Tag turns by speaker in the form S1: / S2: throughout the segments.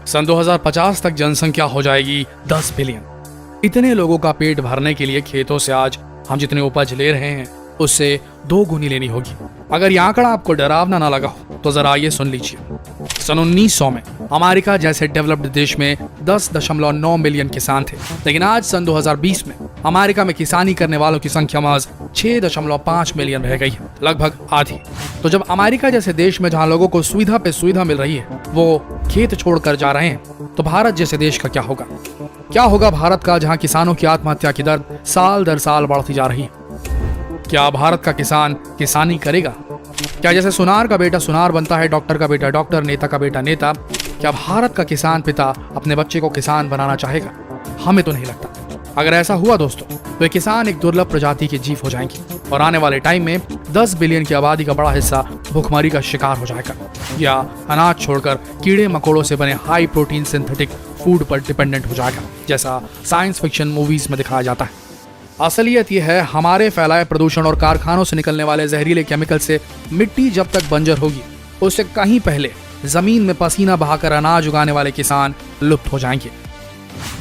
S1: सन 2050 तक जनसंख्या हो जाएगी 10 बिलियन। इतने लोगों का पेट भरने के लिए खेतों से आज हम जितनी उपज ले रहे हैं उससे 2 गुनी लेनी होगी। अगर यह आंकड़ा आपको डरावना ना लगा हो तो जरा ये सुन लीजिए। सन 1900 में अमेरिका जैसे डेवलप्ड देश में 10.9 मिलियन किसान थे, लेकिन आज सन 2020 में अमेरिका में किसानी करने वालों की संख्या महज 6.5 मिलियन रह गई है, लगभग आधी। तो जब अमेरिका जैसे देश में जहां लोगों को सुविधा पे सुविधा मिल रही है वो खेत छोड़कर जा रहे हैं, तो भारत जैसे देश का क्या होगा? क्या होगा भारत का, जहां किसानों की आत्महत्या की दर साल दर साल बढ़ती जा रही है? क्या भारत का किसान किसानी करेगा? क्या जैसे सुनार का बेटा सुनार बनता है, डॉक्टर का बेटा डॉक्टर, नेता का बेटा नेता, क्या भारत का किसान पिता अपने बच्चे को किसान बनाना चाहेगा? हमें तो नहीं लगता। अगर ऐसा हुआ दोस्तों तो किसान एक दुर्लभ प्रजाति के जीव हो जाएंगे और आने वाले टाइम में 10 बिलियन की आबादी का बड़ा हिस्सा भूखमरी का शिकार हो जाएगा या अनाज छोड़कर कीड़े मकोड़ों से बने हाई प्रोटीन सिंथेटिक फूड पर डिपेंडेंट हो जाएगा, जैसा साइंस फिक्शन मूवीज में दिखाया जाता है। असलियत यह है, हमारे फैलाए प्रदूषण और कारखानों से निकलने वाले जहरीले केमिकल से मिट्टी जब तक बंजर होगी उससे कहीं पहले जमीन में पसीना बहाकर अनाज उगाने वाले किसान लुप्त हो जाएंगे।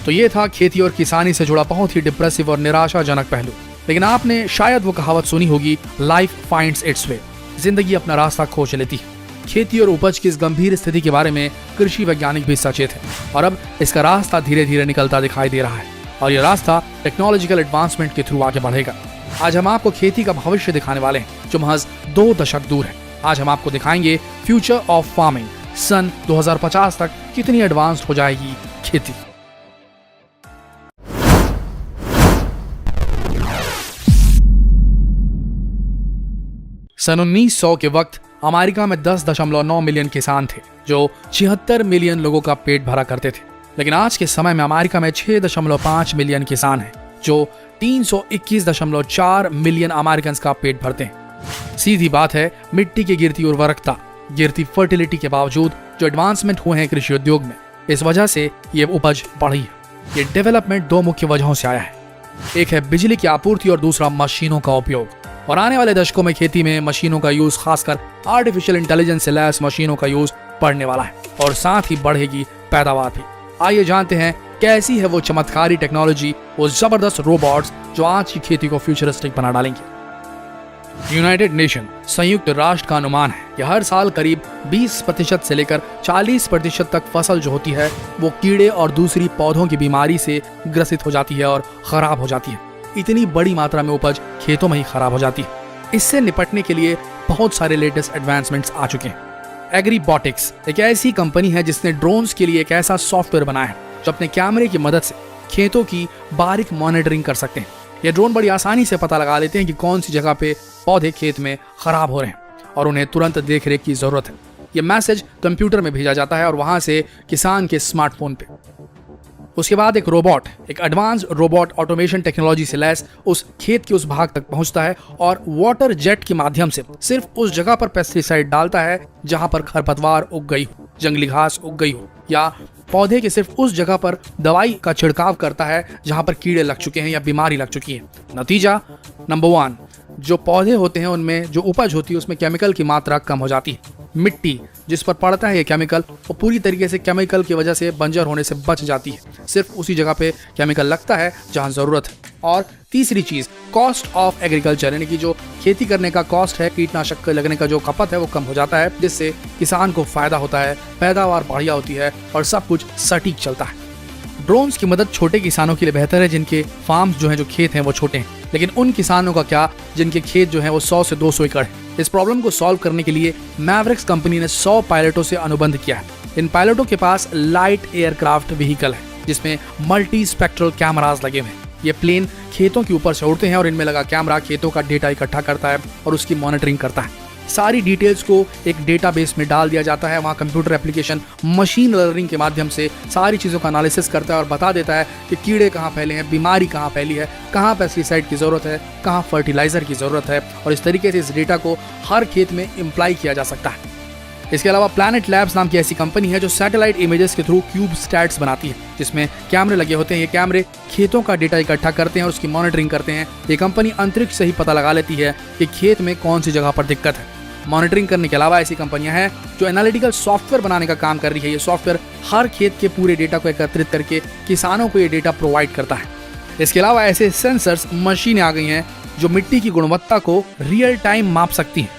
S1: तो ये था खेती और किसानी से जुड़ा बहुत ही डिप्रेसिव और निराशाजनक पहलू। लेकिन आपने शायद वो कहावत सुनी होगी, लाइफ फाइंड्स इट्स वे, जिंदगी अपना रास्ता खोज लेती है। खेती और उपज की इस गंभीर स्थिति के बारे में कृषि वैज्ञानिक भी सचेत है और अब इसका रास्ता धीरे धीरे निकलता दिखाई दे रहा है और यह रास्ता टेक्नोलॉजिकल एडवांसमेंट के थ्रू आगे बढ़ेगा। आज हम आपको खेती का भविष्य दिखाने वाले हैं जो महज 2 दशक दूर है। आज हम आपको दिखाएंगे फ्यूचर ऑफ फार्मिंग। सन 2050 तक कितनी एडवांस्ड हो जाएगी खेती। सन 1900 के वक्त अमेरिका में 10.9 मिलियन किसान थे जो 76 मिलियन लोगों का पेट भरा करते थे। लेकिन आज के समय में अमेरिका में 6.5 मिलियन किसान हैं जो 321.4 मिलियन अमेरिकन का पेट भरते हैं। सीधी बात है, मिट्टी की गिरती उर्वरकता, गिरती फर्टिलिटी के बावजूद जो एडवांसमेंट हुए हैं कृषि उद्योग में, इस वजह से ये उपज बढ़ी है। ये डेवलपमेंट 2 मुख्य वजहों से आया है। एक है बिजली की आपूर्ति और दूसरा मशीनों का उपयोग। और आने वाले दशकों में खेती में मशीनों का यूज, खासकर आर्टिफिशियल इंटेलिजेंस से लैस मशीनों का यूज बढ़ने वाला है और साथ ही बढ़ेगी पैदावार भी। आइए जानते हैं कैसी है वो चमत्कारी टेक्नोलॉजी, वो जबरदस्त रोबोट्स जो आज की खेती को फ्यूचरिस्टिक बना डालेंगे। यूनाइटेड नेशन संयुक्त राष्ट्र का अनुमान है कि हर साल करीब 20% से लेकर 40% तक फसल जो होती है वो कीड़े और दूसरी पौधों की बीमारी से ग्रसित हो जाती है और खराब हो जाती है। इतनी बड़ी मात्रा में उपज खेतों में ही खराब हो जाती है। इससे निपटने के लिए बहुत सारे लेटेस्ट एडवांसमेंट्स आ चुके हैं। एग्रीबॉटिक्स एक ऐसी कंपनी है जिसने ड्रोन्स के लिए एक ऐसा सॉफ्टवेयर बनाया है जो अपने कैमरे की मदद से खेतों की बारीक मॉनिटरिंग कर सकते हैं। ये ड्रोन बड़ी आसानी से पता लगा लेते हैं कि कौन सी जगह पे पौधे खेत में खराब हो रहे हैं और उन्हें तुरंत देखरेख की जरूरत है। ये मैसेज कंप्यूटर में भेजा जाता है और वहां से किसान के स्मार्टफोन पे। उसके बाद एक रोबोट, एक एडवांस रोबोट ऑटोमेशन टेक्नोलॉजी से लैस उस खेत के उस भाग तक पहुंचता है और वाटर जेट के माध्यम से सिर्फ उस जगह पर पेस्टिसाइड डालता है जहां पर खरपतवार उग गई हो, जंगली घास उग गई हो, या पौधे के सिर्फ उस जगह पर दवाई का छिड़काव करता है जहां पर कीड़े लग चुके हैं या बीमारी लग चुकी है। नतीजा, नंबर 1, जो पौधे होते हैं उनमें जो उपज होती है उसमें केमिकल की मात्रा कम हो जाती है। मिट्टी जिस पर पड़ता है ये केमिकल वो पूरी तरीके से केमिकल की वजह से बंजर होने से बच जाती है। सिर्फ उसी जगह पे केमिकल लगता है जहां जरूरत है। और तीसरी चीज, कॉस्ट ऑफ एग्रीकल्चर, यानी कि जो खेती करने का कॉस्ट है, कीटनाशक लगने का जो खपत है वो कम हो जाता है, जिससे किसान को फायदा होता है, पैदावार बढ़िया होती है और सब कुछ सटीक चलता है। ड्रोन्स की मदद छोटे किसानों के लिए बेहतर है जिनके फार्म्स जो हैं, जो खेत हैं वो छोटे हैं। लेकिन उन किसानों का क्या जिनके खेत जो हैं वो 100 से 200 एकड़ है। इस प्रॉब्लम को सॉल्व करने के लिए मैवरिक्स कंपनी ने 100 पायलटों से अनुबंध किया है। इन पायलटों के पास लाइट एयरक्राफ्ट व्हीकल है जिसमें मल्टी स्पेक्ट्रल कैमरास लगे हुए हैं। ये प्लेन खेतों के ऊपर से उड़ते हैं और इनमें लगा कैमरा खेतों का डेटा इकट्ठा करता है और उसकी मॉनिटरिंग करता है। सारी डिटेल्स को एक डेटाबेस में डाल दिया जाता है। वहाँ कंप्यूटर एप्लीकेशन मशीन लर्निंग के माध्यम से सारी चीज़ों का एनालिसिस करता है और बता देता है कि कीड़े कहाँ फैले हैं, बीमारी कहाँ फैली है, कहाँ पेस्टिसाइड की ज़रूरत है, कहाँ फर्टिलाइज़र की ज़रूरत है। और इस तरीके से इस डेटा को हर खेत में इम्प्लाई किया जा सकता है। इसके अलावा प्लैनेट लैब्स नाम की ऐसी कंपनी है जो सैटेलाइट इमेजेस के थ्रू क्यूब स्टैट्स बनाती है जिसमें कैमरे लगे होते हैं। ये कैमरे खेतों का डेटा इकट्ठा करते हैं और उसकी मॉनिटरिंग करते हैं। ये कंपनी अंतरिक्ष से ही पता लगा लेती है कि खेत में कौन सी जगह पर दिक्कत है मॉनिटरिंग करने के अलावा ऐसी कंपनियां हैं जो एनालिटिकल सॉफ्टवेयर बनाने का काम कर रही है। ये सॉफ्टवेयर हर खेत के पूरे डेटा को एकत्रित करके किसानों को ये डेटा प्रोवाइड करता है। इसके अलावा ऐसे सेंसर्स मशीनें आ गई हैं जो मिट्टी की गुणवत्ता को रियल टाइम माप सकती हैं।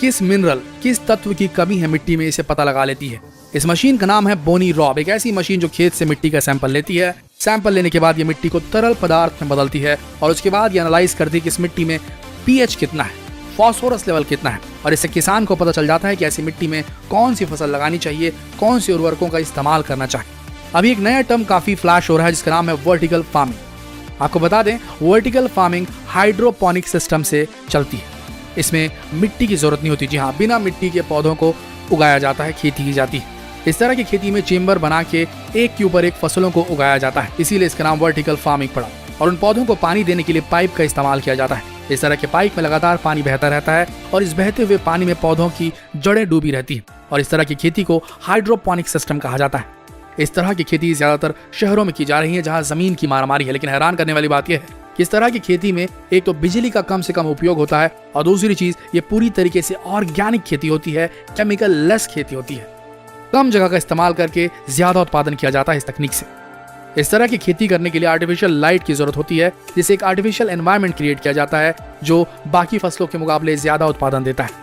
S1: किस मिनरल, किस तत्व की कमी है मिट्टी में, इसे पता लगा लेती है। इस मशीन का नाम है बोनी रॉब, एक ऐसी मशीन जो खेत से मिट्टी का सैंपल लेती है। सैंपल लेने के बाद ये मिट्टी को तरल पदार्थ में बदलती है और उसके बाद ये एनालाइज करती है कि इस मिट्टी में पीएच कितना है, फास्फोरस लेवल कितना है, और इससे किसान को पता चल जाता है कि ऐसी मिट्टी में कौन सी फसल लगानी चाहिए, कौन से उर्वरकों का इस्तेमाल करना चाहिए। अभी एक नया टर्म काफी फ्लैश हो रहा है जिसका नाम है वर्टिकल फार्मिंग। आपको बता दें, वर्टिकल फार्मिंग हाइड्रोपोनिक सिस्टम से चलती है। इसमें मिट्टी की जरूरत नहीं होती। जी हाँ, बिना मिट्टी के पौधों को उगाया जाता है, खेती की जाती है। इस तरह की खेती में चेंबर बना के एक के ऊपर एक फसलों को उगाया जाता है, इसीलिए इसका नाम वर्टिकल फार्मिंग पड़ा। और उन पौधों को पानी देने के लिए पाइप का इस्तेमाल किया जाता है। इस तरह के पाइप में लगातार पानी बहता रहता है और इस बहते हुए पानी में पौधों की जड़ें डूबी रहती हैं और इस तरह की खेती को हाइड्रोपोनिक सिस्टम कहा जाता है। इस तरह की खेती ज्यादातर शहरों में की जा रही है जहां जमीन की मारामारी है। लेकिन हैरान करने वाली बात यह है कि इस तरह की खेती में एक तो बिजली का कम से कम उपयोग होता है और दूसरी चीज ये पूरी तरीके से ऑर्गेनिक खेती होती है, केमिकल लेस खेती होती है। कम जगह का इस्तेमाल करके ज्यादा उत्पादन किया जाता है इस तकनीक से। इस तरह की खेती करने के लिए आर्टिफिशियल लाइट की जरूरत होती है, जिससे एक आर्टिफिशियल एनवायरनमेंट क्रिएट किया जाता है जो बाकी फसलों के मुकाबले ज्यादा उत्पादन देता है।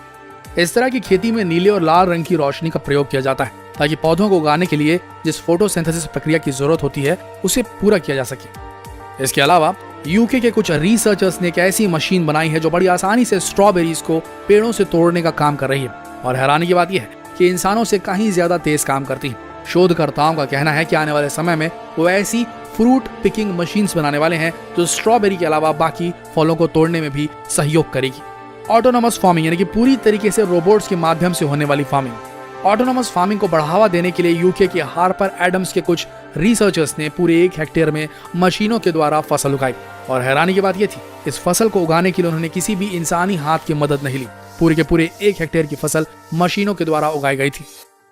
S1: इस तरह की खेती में नीले और लाल रंग की रोशनी का प्रयोग किया जाता है ताकि पौधों को उगाने के लिए जिस फोटोसिंथेसिस प्रक्रिया की जरूरत होती है उसे पूरा किया जा सके। इसके अलावा यूके के कुछ रिसर्चर्स ने एक ऐसी मशीन बनाई है जो बड़ी आसानी से स्ट्रॉबेरीज को पेड़ों से तोड़ने का काम कर रही है और हैरानी की बात यह है कि इंसानों से कहीं ज्यादा तेज काम करती है। शोधकर्ताओं का कहना है कि आने वाले समय में वो ऐसी फ्रूट पिकिंग मशीन्स बनाने वाले हैं जो स्ट्रॉबेरी के अलावा बाकी फलों को तोड़ने में भी सहयोग करेगी। ऑटोनोमस फार्मिंग यानी कि पूरी तरीके से रोबोट्स के माध्यम से होने वाली फार्मिंग। ऑटोनोमस फार्मिंग को बढ़ावा देने के लिए यूके के हार्पर एडम्स के कुछ रिसर्चर्स ने पूरे 1 हेक्टेयर में मशीनों के द्वारा फसल उगाई और हैरानी की बात यह थी, इस फसल को उगाने के लिए उन्होंने किसी भी इंसानी हाथ की मदद नहीं ली। पूरे के पूरे 1 हेक्टेयर की फसल मशीनों के द्वारा उगाई गई थी।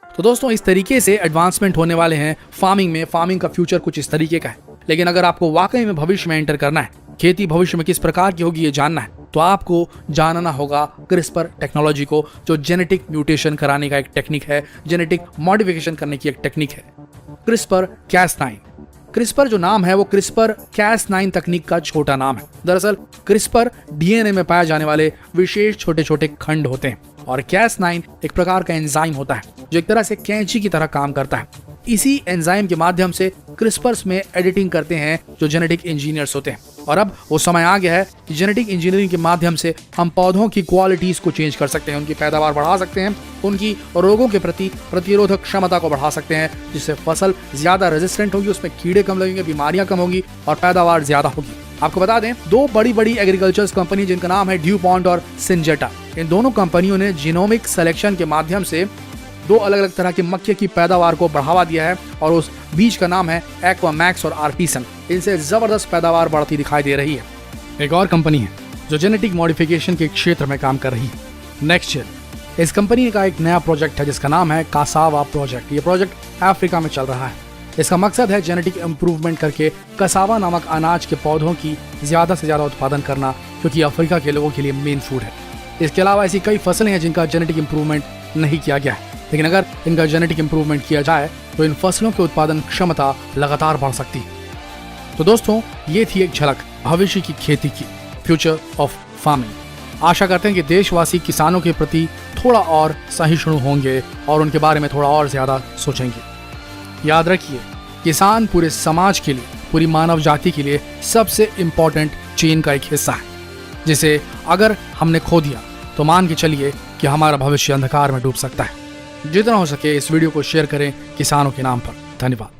S1: तो दोस्तों, इस तरीके से एडवांसमेंट होने वाले हैं फार्मिंग में। फार्मिंग का फ्यूचर कुछ इस तरीके का है। लेकिन अगर आपको वाकई में भविष्य में एंटर करना है, खेती भविष्य में किस प्रकार की होगी ये जानना है, तो आपको जानना होगा क्रिस्पर टेक्नोलॉजी को, जो जेनेटिक म्यूटेशन कराने का एक टेक्निक है, जेनेटिक मॉडिफिकेशन करने की एक टेक्निक है, क्रिस्पर Cas9। क्रिस्पर जो नाम है वो क्रिस्पर Cas9 तकनीक का छोटा नाम है। दरअसल क्रिस्पर डीएनए में पाए जाने वाले विशेष छोटे छोटे खंड होते हैं और Cas9 एक प्रकार का एंजाइम होता है जो एक तरह से कैंची की तरह काम करता है। इसी एंजाइम के माध्यम से क्रिस्पर्स में एडिटिंग करते हैं जो जेनेटिक इंजीनियर्स होते हैं। और अब वो समय आ गया है कि जेनेटिक इंजीनियरिंग के माध्यम से हम पौधों की क्वालिटीज को चेंज कर सकते हैं, उनकी पैदावार बढ़ा सकते हैं, उनकी रोगों के प्रति प्रतिरोधक क्षमता को बढ़ा सकते हैं, जिससे फसल ज्यादा रेजिस्टेंट होगी, उसमें कीड़े कम लगेंगे, बीमारियां कम होगी और पैदावार ज्यादा होगी। आपको बता दें, 2 बड़ी बड़ी एग्रीकल्चर कंपनी जिनका नाम है ड्यूपॉन्ट और सिंजेटा, इन दोनों कंपनियों ने जीनोमिक सिलेक्शन के माध्यम से 2 अलग अलग तरह के मक्के की पैदावार को बढ़ावा दिया है और उस बीज का नाम है एक्वामैक्स और आर्टिसन। इनसे जबरदस्त पैदावार बढ़ती दिखाई दे रही है। एक और कंपनी है जो जेनेटिक मॉडिफिकेशन के क्षेत्र में काम कर रही है, नेक्स्टजेन। इस कंपनी का एक नया प्रोजेक्ट है जिसका नाम है कासावा प्रोजेक्ट। ये प्रोजेक्ट अफ्रीका में चल रहा है। इसका मकसद है जेनेटिक इंप्रूवमेंट करके कसावा नामक अनाज के पौधों की ज्यादा से ज्यादा उत्पादन करना, क्योंकि अफ्रीका के लोगों के लिए मेन फूड है। इसके अलावा ऐसी कई फसलें हैं जिनका जेनेटिक इंप्रूवमेंट नहीं किया गया है, लेकिन अगर इनका जेनेटिक इंप्रूवमेंट किया जाए तो इन फसलों की उत्पादन क्षमता लगातार बढ़ सकती है। तो दोस्तों, ये थी एक झलक भविष्य की खेती की, फ्यूचर ऑफ फार्मिंग। आशा करते हैं कि देशवासी किसानों के प्रति थोड़ा और सहिष्णु होंगे और उनके बारे में थोड़ा और ज्यादा सोचेंगे। याद रखिए, किसान पूरे समाज के लिए, पूरी मानव जाति के लिए सबसे इम्पोर्टेंट चेन का एक हिस्सा है, जिसे अगर हमने खो दिया तो मान के चलिए कि हमारा भविष्य अंधकार में डूब सकता है। जितना हो सके इस वीडियो को शेयर करें किसानों के नाम पर। धन्यवाद।